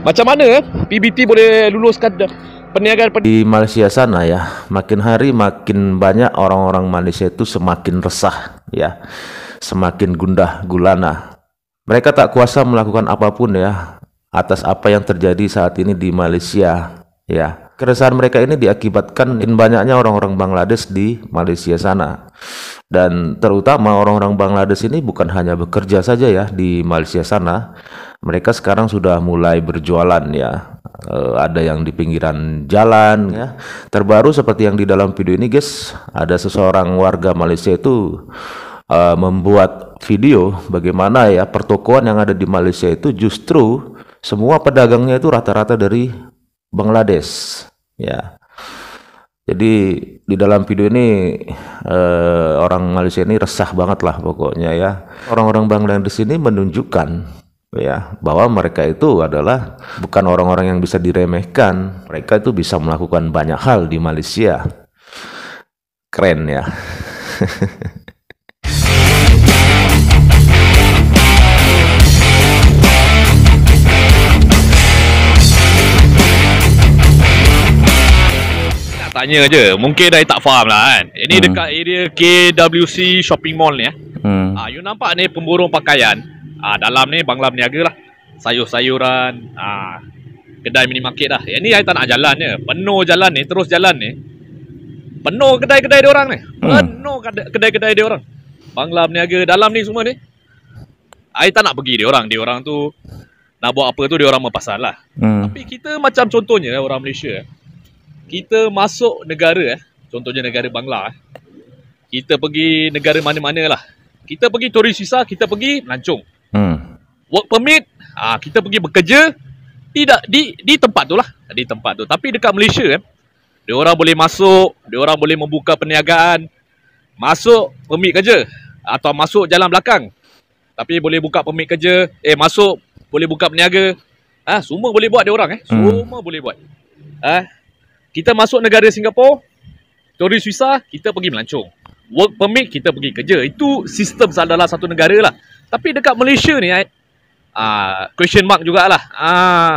Macam mana PBT boleh luluskan perniagaan Di Malaysia sana ya, makin hari makin banyak orang-orang Malaysia itu semakin resah ya, semakin gundah gulana. Mereka tak kuasa melakukan apapun ya atas apa yang terjadi saat ini di Malaysia ya. Keresahan mereka ini diakibatkan banyaknya orang-orang Bangladesh di Malaysia sana. Dan terutama orang-orang Bangladesh ini bukan hanya bekerja saja ya di Malaysia sana. Mereka sekarang sudah mulai berjualan ya. Ada yang di pinggiran jalan ya. Terbaru seperti yang di dalam video ini guys, ada seseorang warga Malaysia itu membuat video bagaimana ya pertokoan yang ada di Malaysia itu justru semua pedagangnya itu rata-rata dari Bangladesh ya. Jadi di dalam video ini orang Malaysia ini resah banget lah pokoknya ya. Orang-orang Bangladesh ini menunjukkan ya bahwa mereka itu adalah bukan orang-orang yang bisa diremehkan. Mereka itu bisa melakukan banyak hal di Malaysia. Keren ya. tanya je. Mungkin dah tak faham lah kan. Ini dekat area KWC Shopping Mall ni ya. You nampak ni pemborong pakaian. Dalam ni Bangla berniaga lah. Sayur-sayuran. Kedai minimarket lah. Yang ni I tak nak jalan je. Penuh jalan ni. Terus jalan ni. Penuh kedai-kedai dia orang ni. Penuh kedai-kedai dia orang. Bangla berniaga dalam ni semua ni. I tak nak pergi dia orang. Dia orang tu nak buat apa tu dia orang mempasal lah. Tapi kita macam contohnya orang Malaysia. Kita masuk negara contohnya negara Bangla. Kita pergi negara mana-mana lah. Kita pergi turis visa, kita pergi melancong. Work permit, kita pergi bekerja tidak di tempat tu lah. Di tempat tu. Tapi dekat Malaysia dia orang boleh masuk, dia orang boleh membuka perniagaan, masuk permit kerja atau masuk jalan belakang. Tapi boleh buka permit kerja, masuk boleh buka perniaga. Semua boleh buat dia orang Semua boleh buat. Kita masuk negara Singapura, turis visa, kita pergi melancong. Work permit, kita pergi kerja. Itu sistem dalam satu negara lah. Tapi dekat Malaysia ni, question mark jugalah.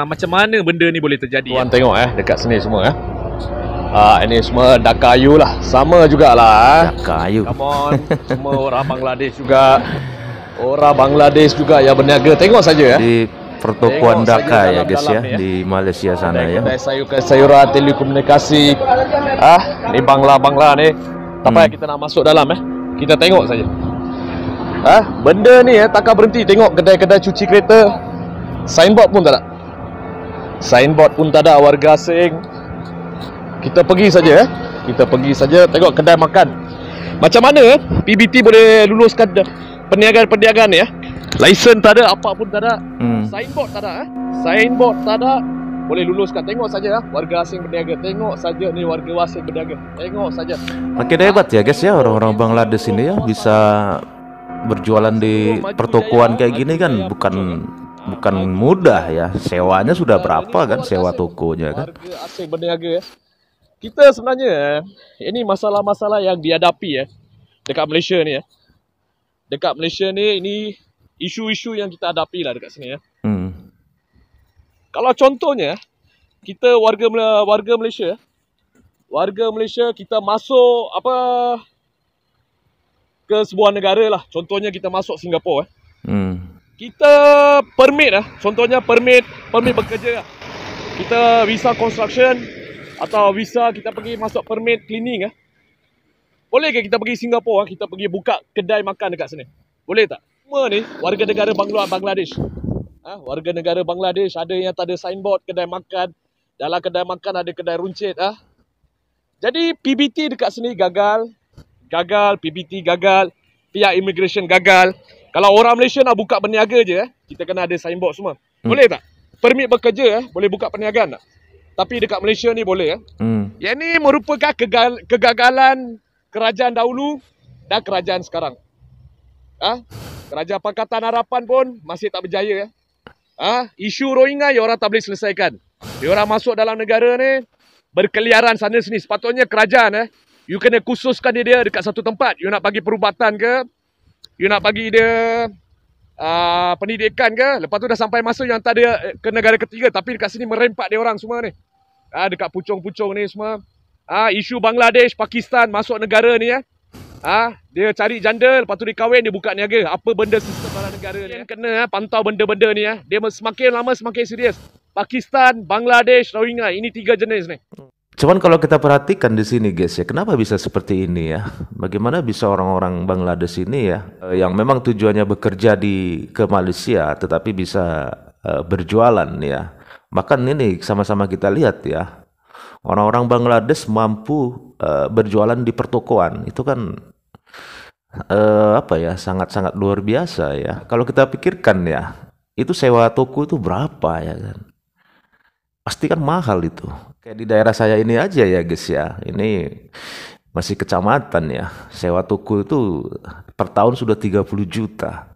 Macam mana benda ni boleh terjadi? Tuan tengok dekat sini semua ini semua dah kayu lah. Sama jugalah. Dah kayu. Come on. Semua orang Bangladesh juga. Orang Bangladesh juga yang berniaga. Tengok saja Di pertokoan Dhaka ya guys ya, di Malaysia sana ya. Sayuran, telekomunikasi. Ni Bangla ni. Tak payah kita nak masuk dalam Kita tengok saja. Benda ni takkan berhenti. Tengok kedai-kedai cuci kereta. Signboard pun tak ada. Signboard pun tak ada, warga asing. Kita pergi saja Kita pergi saja tengok kedai makan. Macam mana PBT boleh luluskan perniagaan-perniagaan ni Lesen tak ada, apa pun tak ada. Signboard tak ada Signboard tak ada. Boleh luluskan. Tengok saja warga asing berniaga. Tengok saja ni warga asing berniaga. Tengok saja. Makin hebat ya guys ya orang-orang Bangladesh ini ya, bisa berjualan di pertokoan kayak gini kan bukan mudah ya. Sewanya sudah berapa kan sewa tokonya kan. Warga asing berniaga kita sebenarnya ini masalah-masalah yang dihadapi dekat Malaysia ni Dekat Malaysia ni ini isu-isu yang kita hadapi lah dekat sini Kalau contohnya kita warga Malaysia kita masuk ke sebuah negara lah. Contohnya kita masuk Singapura kita permit contohnya permit bekerja kita visa construction atau visa kita pergi masuk permit cleaning boleh ke kita pergi Singapura kita pergi buka kedai makan dekat sini? Boleh tak? Semua ni warga negara Bangladesh. Warga negara Bangladesh ada yang tak ada signboard kedai makan. Dalam kedai makan ada kedai runcit Jadi PBT dekat sini gagal, PBT gagal, pihak immigration gagal. Kalau orang Malaysia nak buka berniaga je kita kena ada signboard semua. Boleh tak? Permit bekerja boleh buka perniagaan tak? Tapi dekat Malaysia ni boleh Yang ni merupakan kegagalan kerajaan dahulu dan kerajaan sekarang. Kerajaan Pakatan Harapan pun masih tak berjaya isu Rohingya orang tak boleh selesaikan. Dia orang masuk dalam negara ni berkeliaran sana sini. Sepatutnya kerajaan you kena khususkan dia dekat satu tempat. You nak bagi perubatan ke, you nak bagi dia pendidikan ke. Lepas tu dah sampai masa yang tak ada ke negara ketiga. Tapi dekat sini merempak dia orang semua ni. Dekat pucung-pucung ni semua. Isu Bangladesh, Pakistan masuk negara ni ya. Dia cari janda, lepas tu dia kahwin, dia buka niaga. Apa benda sistem dalam negara ni kena pantau benda-benda ni ya. Dia semakin lama semakin serius. Pakistan, Bangladesh, Rohingya, ini 3 jenis ni. Cuman kalau kita perhatikan di sini guys ya, kenapa bisa seperti ini ya? Bagaimana bisa orang-orang Bangladesh ini ya, yang memang tujuannya bekerja ke Malaysia, tetapi bisa berjualan ya. Bahkan ini sama-sama kita lihat ya, orang-orang Bangladesh mampu berjualan di pertokoan. Itu kan apa ya, sangat-sangat luar biasa ya. Kalau kita pikirkan ya, itu sewa toko itu berapa ya kan? Pasti kan mahal itu. Kayak di daerah saya ini aja ya guys ya. Ini masih kecamatan ya. Sewa toko itu per tahun sudah 30 juta.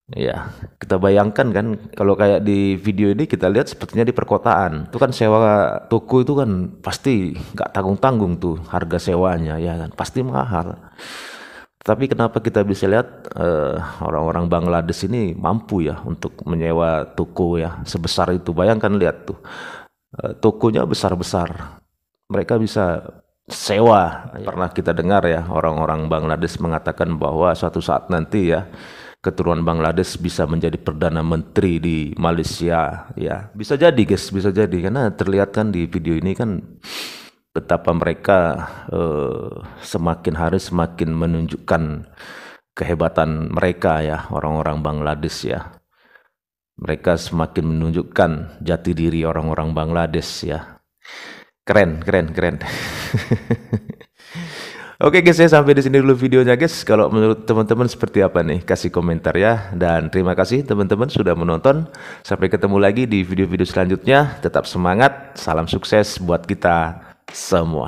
Ya, kita bayangkan kan kalau kayak di video ini kita lihat sepertinya di perkotaan. Itu kan sewa toko itu kan pasti nggak tanggung-tanggung tuh harga sewanya ya kan. Pasti mahal. Tapi kenapa kita bisa lihat orang-orang Bangladesh ini mampu ya untuk menyewa toko ya sebesar itu. Bayangkan lihat tuh, tokonya besar-besar. Mereka bisa sewa. Pernah kita dengar ya orang-orang Bangladesh mengatakan bahwa suatu saat nanti ya keturunan Bangladesh bisa menjadi Perdana Menteri di Malaysia ya. Bisa jadi guys, bisa jadi. Karena terlihat kan di video ini kan betapa mereka semakin hari semakin menunjukkan kehebatan mereka ya, orang-orang Bangladesh ya. Mereka semakin menunjukkan jati diri orang-orang Bangladesh ya. Keren, keren, keren. Oke guys ya, sampai di sini dulu videonya guys. Kalau menurut teman-teman seperti apa nih? Kasih komentar ya. Dan terima kasih teman-teman sudah menonton. Sampai ketemu lagi di video-video selanjutnya. Tetap semangat, salam sukses buat kita semua.